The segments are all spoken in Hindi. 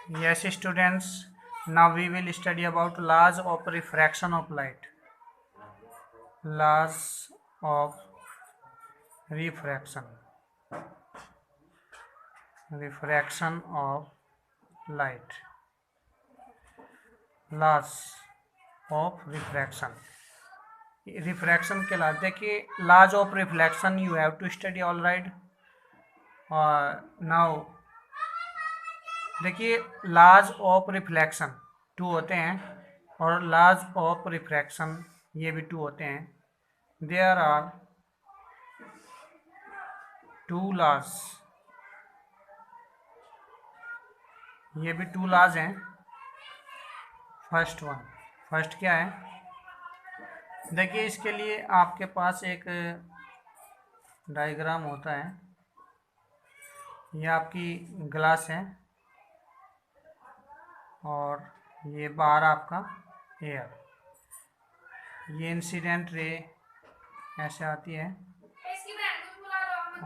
Yes, students. Now we will study about laws of refraction of light. Laws of refraction. Refraction of light. Laws of refraction. Refraction के लाज देखिए, laws of reflection you have to study, all right. Now देखिए, laws of reflection 2 होते हैं और laws of refraction ये भी 2 होते हैं. There are 2 laws. ये भी 2 laws हैं. फर्स्ट क्या है, देखिए इसके लिए आपके पास एक डायग्राम होता है. ये आपकी ग्लास है और ये बाहर आपका एयर. ये इंसिडेंट रे ऐसे आती है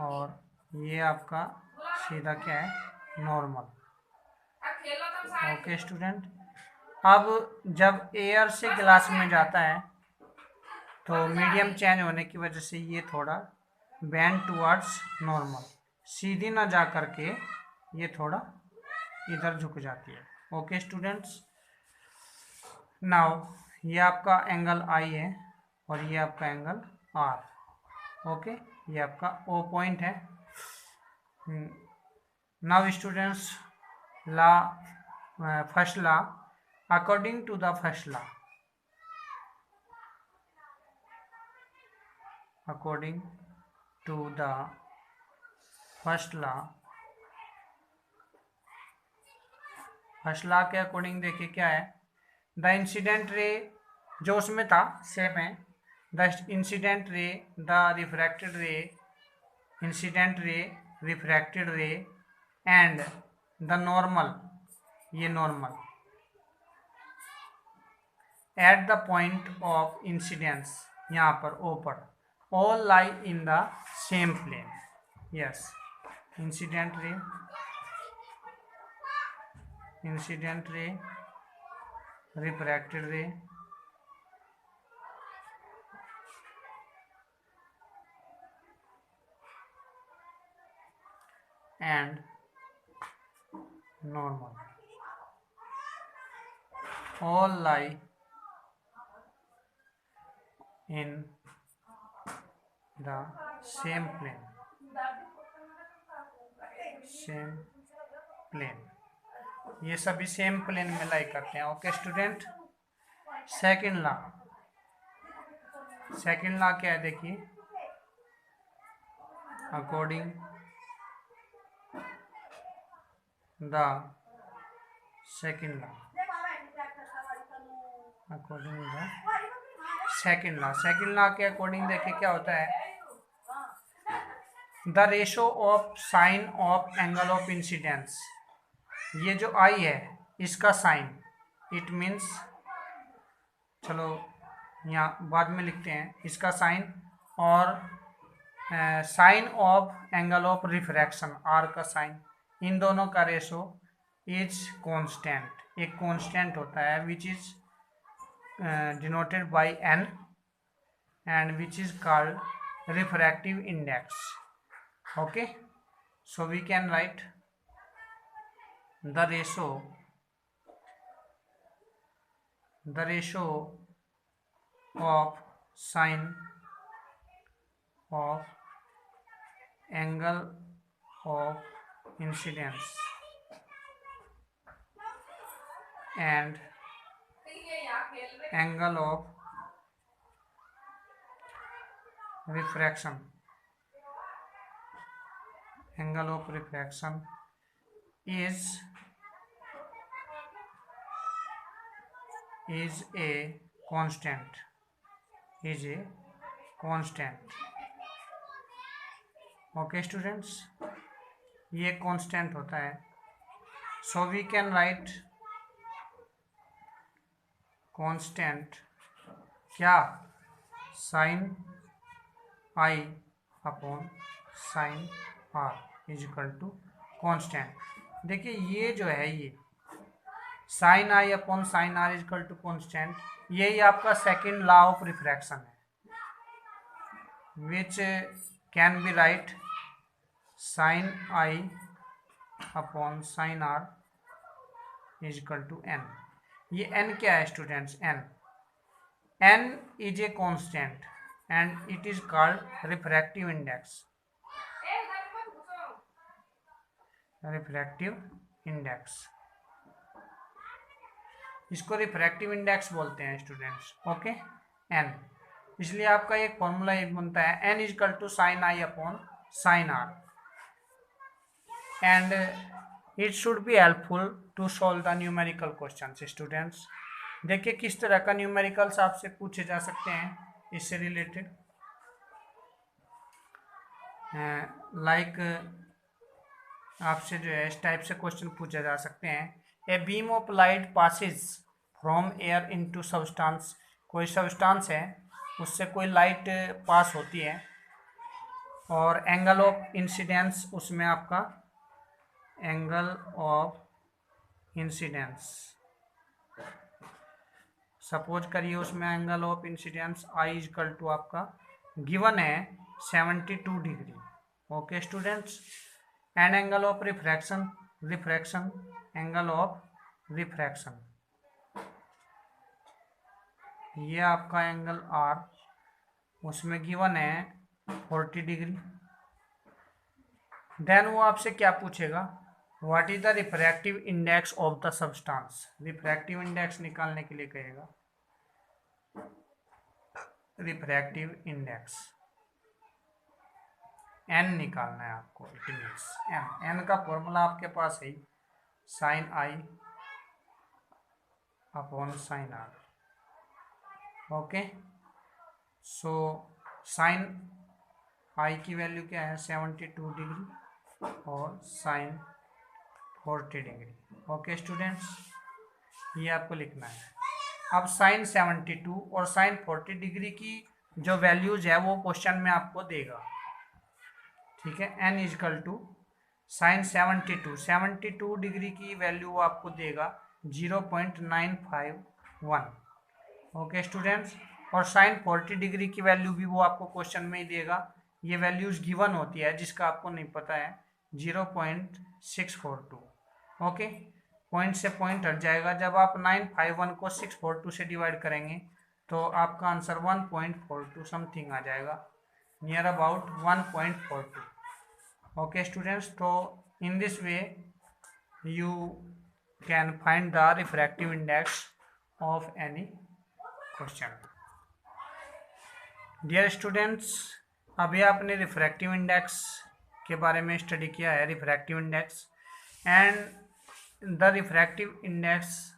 और ये आपका सीधा क्या है, नॉर्मल. ओके स्टूडेंट, अब जब एयर से ग्लास में जाता है तो मीडियम चेंज होने की वजह से ये थोड़ा बेंड टुवर्ड्स नॉर्मल, सीधी ना जा करके ये थोड़ा इधर झुक जाती है. ओके स्टूडेंट्स, नाउ ये आपका एंगल आई है और ये आपका एंगल आर. ओके, ये आपका ओ पॉइंट है. Now students, law, first law, according to the first law, according to the first law, first law के अकॉर्डिंग देखिए क्या है, द इंसिडेंट रे जो उसमें था सेम है. The incident ray, the refracted ray, incident ray, refracted ray and the normal, ये normal at the point of incidence, यहाँ पर ओ पर, all lie in the same plane. Yes, incident ray, refracted ray and normal all lie in the same plane. ये सभी सेम प्लेन में लाई करते हैं. ओके स्टूडेंट, सेकंड लॉ क्या है देखिए, अकॉर्डिंग द सेकंड लॉ के अकॉर्डिंग देखिए क्या होता है, the ratio of sine of angle of incidence, ये जो आई है इसका साइन, इट मीन्स, चलो यहाँ बाद में लिखते हैं इसका साइन, और sine of angle of refraction R का साइन, इन दोनों का रेशो इज कांस्टेंट, एक कांस्टेंट होता है which is denoted by n and which is called refractive index. Okay, so we can write the ratio of sine of angle of incidence and angle of refraction is a constant. Okay students, ये constant होता है. So we can write constant क्या, sin I upon sin R is equal to constant. देखिए ये जो है, sine I upon sine R is equal to constant, यही आपका सेकेंड लॉ ऑफ रिफ्रैक्शन है, which can be write sine I upon sine R is equal to n. ये एन क्या है students? N is a constant and it is called refractive index. Refractive index, इसको रिफ्रैक्टिव इंडेक्स बोलते हैं स्टूडेंट्स। ओके, एन, इसलिए आपका एक फॉर्मूला एक बनता है n is equal to sine I upon sine R, and it should be helpful to solve the numerical question. Students देखिए किस तरह का न्यूमेरिकल्स आपसे पूछे जा सकते हैं इससे रिलेटेड, लाइक आपसे जो है इस टाइप से क्वेश्चन पूछे जा सकते हैं। A beam of light passes from air into substance, कोई सब्सटेंस है उससे कोई लाइट पास होती है और एंगल ऑफ इंसिडेंस उसमें आपका एंगल ऑफ इंसिडेंस, सपोज करिए उसमें angle of incidence I is equal to आपका गिवन है 72 degree. Okay students, and angle of refraction, angle of refraction ये आपका एंगल आर, उसमें गिवन है 40 डिग्री। देन वो आपसे क्या पूछेगा, what is the refractive index of the substance. Refractive index निकालने के लिए कहेगा, रिफ्रैक्टिव इंडेक्स एन निकालना है आपको। इट मीन्स एन का फॉर्मूला आपके पास है sine I upon sine r. Okay, so sine i की वैल्यू क्या है 72 डिग्री और साइन 40 डिग्री। ओके स्टूडेंट्स, ये आपको लिखना है। अब साइन 72 और साइन 40 डिग्री की जो वैल्यूज है वो क्वेश्चन में आपको देगा, ठीक है। N is equal to sine 72 degree की वैल्यू वो आपको देगा 0.951। ओके स्टूडेंट्स, और साइन 40 डिग्री की वैल्यू भी वो आपको क्वेश्चन में ही देगा, ये वैल्यूज गिवन होती है जिसका आपको नहीं पता है 0.642। ओके, पॉइंट से पॉइंट हट जाएगा, जब आप 951 को 642 से डिवाइड करेंगे तो आपका आंसर 1.42 समथिंग आ जाएगा, नियर अबाउट 1.42। ओके स्टूडेंट्स, तो in this way you can find the refractive index of any question. Dear students, अभी आपने रिफ्रैक्टिव इंडेक्स के बारे में स्टडी किया है, refractive index, and the refractive index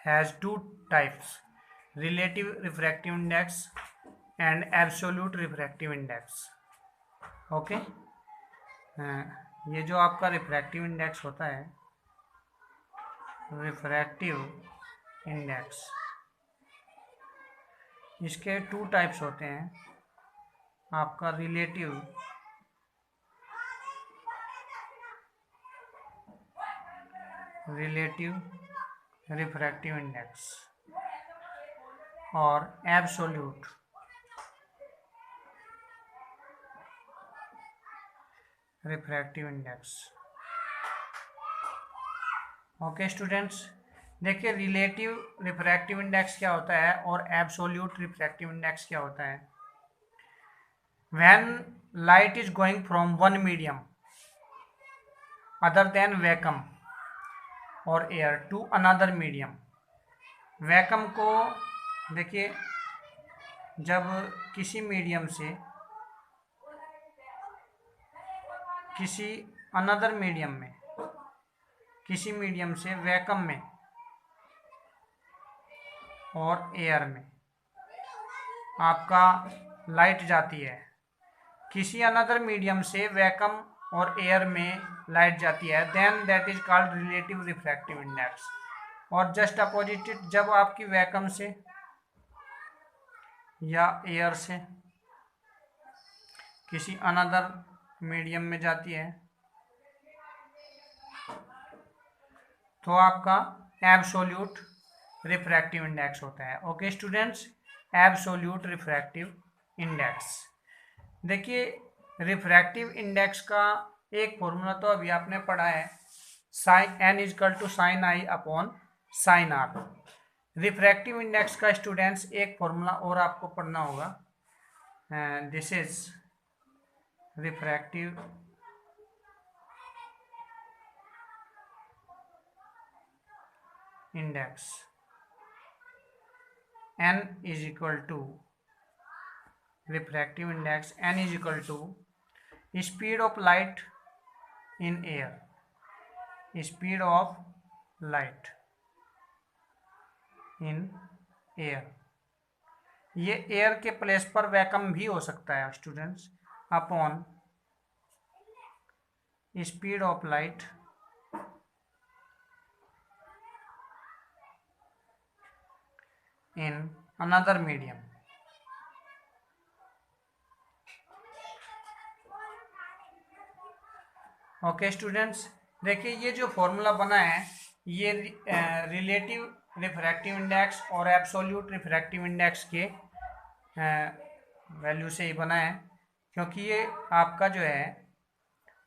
has two types, relative refractive index and absolute refractive index. Okay, ये जो आपका रिफ्रैक्टिव इंडेक्स होता है, रिफ्रैक्टिव इंडेक्स, इसके टू टाइप्स होते हैं, आपका रिलेटिव रिफ्रैक्टिव इंडेक्स और absolute refractive index. Okay students, देखिए रिलेटिव रिफ्रैक्टिव इंडेक्स क्या होता है और एब्सोल्यूट रिफ्रैक्टिव इंडेक्स क्या होता है। When light is going from one medium other than vacuum और air to another medium, vacuum को देखिए जब किसी मीडियम से किसी अनदर मीडियम में, किसी मीडियम से वैक्यूम में और एयर में आपका लाइट जाती है, किसी अनदर मीडियम से वैक्यूम और एयर में लाइट जाती है, then that is called relative refractive index. और जस्ट अपोजिट, जब आपकी वैक्यूम से या एयर से किसी अनदर मीडियम में जाती है तो आपका एब्सोल्यूट रिफ्रैक्टिव इंडेक्स होता है। Okay students, absolute refractive index. देखिए रिफ्रैक्टिव इंडेक्स का एक फॉर्मूला तो अभी आपने पढ़ा है, sine n is equal to sine I upon sine R. Refractive index का स्टूडेंट्स एक फॉर्मूला और आपको पढ़ना होगा, this is refractive index n is equal to refractive index n is equal to speed of light in air, speed of light in air. ये एयर के प्लेस पर वैक्यूम भी हो सकता है students, upon speed of light in another medium. Okay students, देखिए ये जो फॉर्मूला बना है ये रिलेटिव रिफ्रैक्टिव इंडेक्स और एब्सोल्यूट रिफ्रैक्टिव इंडेक्स के वैल्यू से ही बना है, क्योंकि ये आपका जो है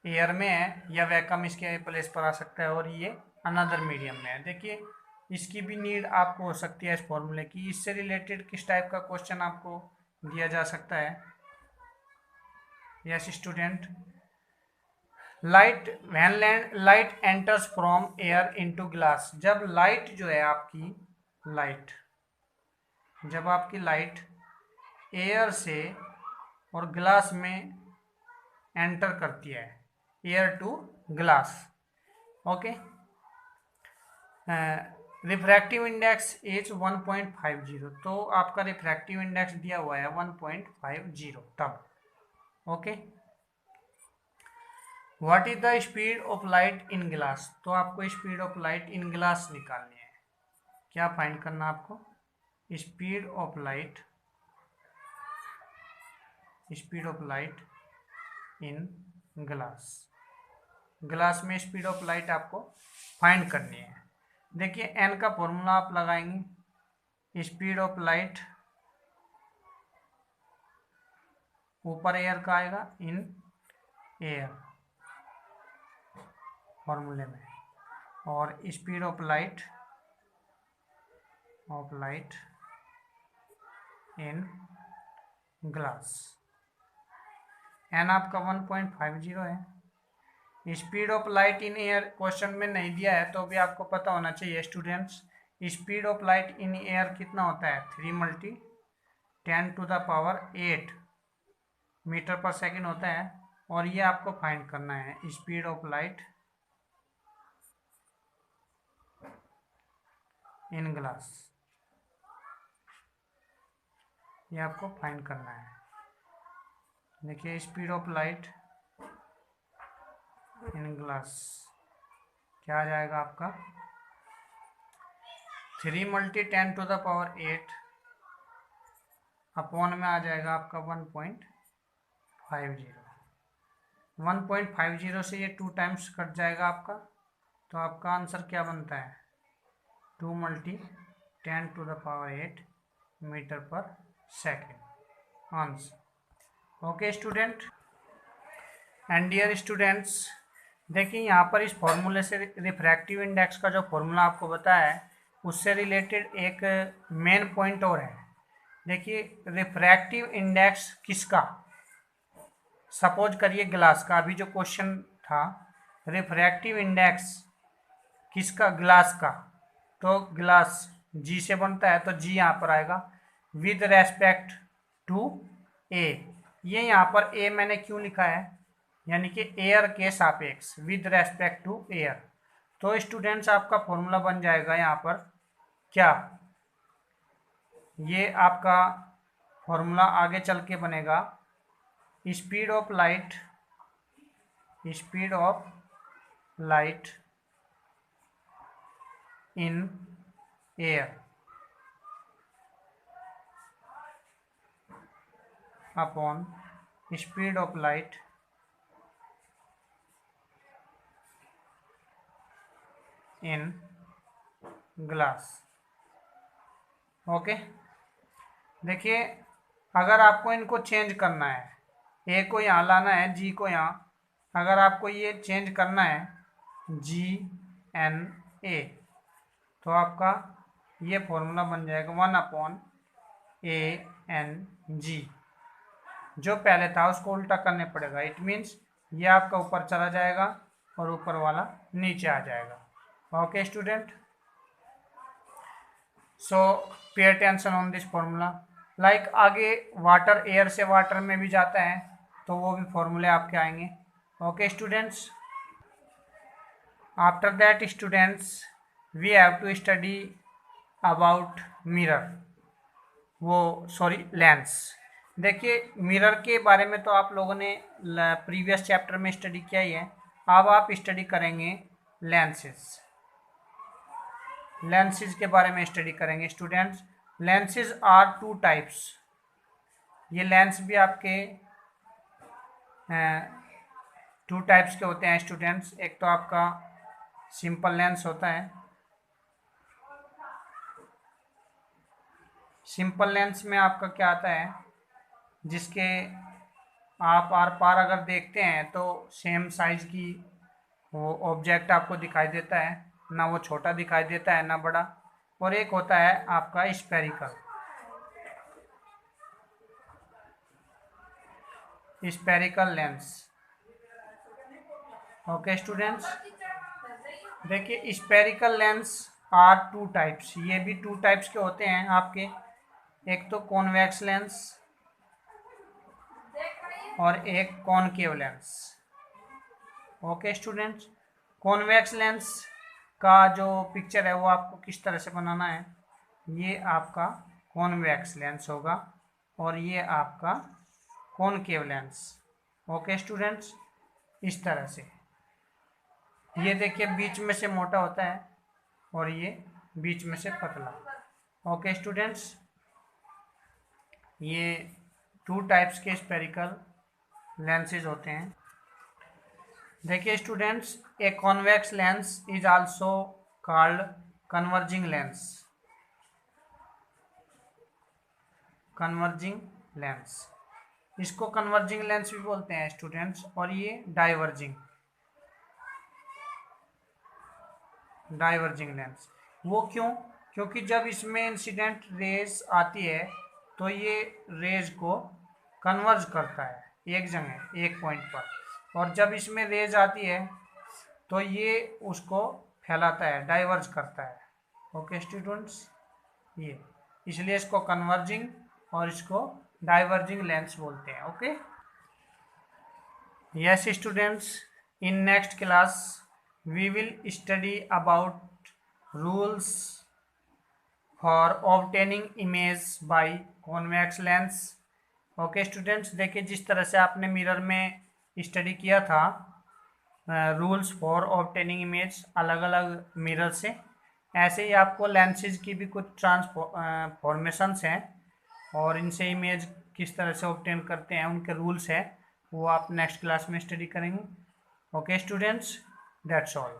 एयर में है या वैक्यूम इसके प्लेस पर आ सकता है, और ये अनदर मीडियम में है। देखिए इसकी भी नीड आपको हो सकती है इस फॉर्मूले की। इससे रिलेटेड किस टाइप का क्वेश्चन आपको दिया जा सकता है? Yes student, light when light enters from air into glass. जब लाइट जो है आपकी लाइट, जब आपकी लाइट एयर से और ग्लास में एंटर करती है, air to glass. Okay, refractive index is 1.50, तो आपका रिफ्रैक्टिव इंडेक्स दिया हुआ है 1.50 तब। Okay, what is the speed of light in glass, तो आपको speed of light in glass निकालनी है। क्या फाइंड करना आपको? Speed of light, speed of light in glass. Glass में स्पीड ऑफ लाइट आपको फाइंड करनी है। देखिए एन का फॉर्मूला आप लगाएंगे, स्पीड ऑफ लाइट ऊपर एयर का आएगा, इन एयर फॉर्मूले में, और speed of light in glass. N आपका 1.50 है। Speed of light in air question में नहीं दिया है, तो भी आपको पता होना चाहिए students. Speed of light in air कितना होता है? 3 × 10⁸ मीटर पर सेकंड होता है, और ये आपको फाइंड करना है speed of light in glass. ये आपको फाइंड करना है। देखिए speed of light in glass क्या आ जाएगा आपका? 3 × 10⁸ अपॉन में आ जाएगा आपका 1.50। 1.50 से ये 2 टाइम्स कट जाएगा आपका, तो आपका आंसर क्या बनता है? 2 × 10⁸ मीटर पर second answer. Okay student and dear students, देखिए यहाँ पर इस फॉर्मूले से रिफ्रैक्टिव इंडेक्स का जो फॉर्मूला आपको बताया है उससे रिलेटेड एक मेन पॉइंट और है। देखिए रिफ्रैक्टिव इंडेक्स किसका? सपोज करिए ग्लास का, अभी जो क्वेश्चन था रिफ्रैक्टिव इंडेक्स किसका? ग्लास का। तो ग्लास जी से बनता है, तो जी यहाँ पर आएगा विद रेस्पेक्ट टू ए। ये यहाँ पर ए मैंने क्यों लिखा है? यानी कि एयर के सापेक्ष, विद रेस्पेक्ट टू एयर। तो स्टूडेंट्स आपका फॉर्मूला बन जाएगा यहाँ पर क्या? ये आपका फॉर्मूला आगे चल के बनेगा speed of light in air upon speed of light in glass. Okay, देखिए अगर आपको इनको चेंज करना है, ए को यहाँ लाना है, जी को यहाँ, अगर आपको ये चेंज करना है GNA, तो आपका ये फॉर्मूला बन जाएगा 1/ANG। जो पहले था उसको उल्टा करने पड़ेगा। इट मीन्स ये आपका ऊपर चला जाएगा और ऊपर वाला नीचे आ जाएगा। Okay student, so pay attention on this formula. Like आगे वाटर एयर से वाटर में भी जाता है, तो वो भी फॉर्मूले आपके आएंगे। Okay students, after that students we have to study about mirror, वो सॉरी लेंस। देखिए मिरर के बारे में तो आप लोगों ने प्रीवियस चैप्टर में स्टडी किया ही है। अब आप स्टडी करेंगे लेंसेज। लेंसेज के बारे में स्टडी करेंगे students. Lenses are two types. ये लेंस भी आपके टू टाइप्स के होते हैं स्टूडेंट्स। एक तो आपका सिंपल लेंस होता है। सिंपल लेंस में आपका क्या आता है, जिसके आप आर पार अगर देखते हैं तो सेम साइज की वो ऑब्जेक्ट आपको दिखाई देता है, ना वो छोटा दिखाई देता है ना बड़ा। और एक होता है आपका spherical. Spherical lens. Okay students, देखिए spherical lens are two types. ये भी टू टाइप्स के होते हैं आपके। एक तो कॉन्वेक्स लेंस और एक concave lens. Okay students, convex lens का जो पिक्चर है वो आपको किस तरह से बनाना है, ये आपका कॉन्वेक्स लेंस होगा और ये आपका कॉनकेव लेंस। ओके स्टूडेंट्स, इस तरह से ये देखिए बीच में से मोटा होता है और ये बीच में से पतला। ओके स्टूडेंट्स, ये टू टाइप्स के स्फेरिकल लेंसेज होते हैं। देखिए students, a convex lens is also called converging lens. Converging lens, इसको कन्वर्जिंग लेंस भी बोलते हैं स्टूडेंट्स। और ये डाइवर्जिंग लेंस। वो क्यों? क्योंकि जब इसमें इंसिडेंट रेज आती है तो ये रेज को कन्वर्ज करता है एक जगह एक पॉइंट पर, और जब इसमें रेज आती है तो ये उसको फैलाता है, डाइवर्ज करता है। ओके स्टूडेंट्स, ये इसलिए इसको कन्वर्जिंग और इसको डाइवर्जिंग लेंस बोलते हैं। Okay, yes students, in next class we will study about rules for obtaining image by convex lens. Okay students, देखिए जिस तरह से आपने मिरर में स्टडी किया था रूल्स फॉर ऑब्टेनिंग इमेज अलग अलग मिरर से, ऐसे ही आपको लेंसेज की भी कुछ ट्रांसफॉर्मेशंस हैं और इनसे इमेज किस तरह से ऑब्टेन करते हैं उनके रूल्स हैं, वो आप नेक्स्ट क्लास में स्टडी करेंगे। Okay students, that's all.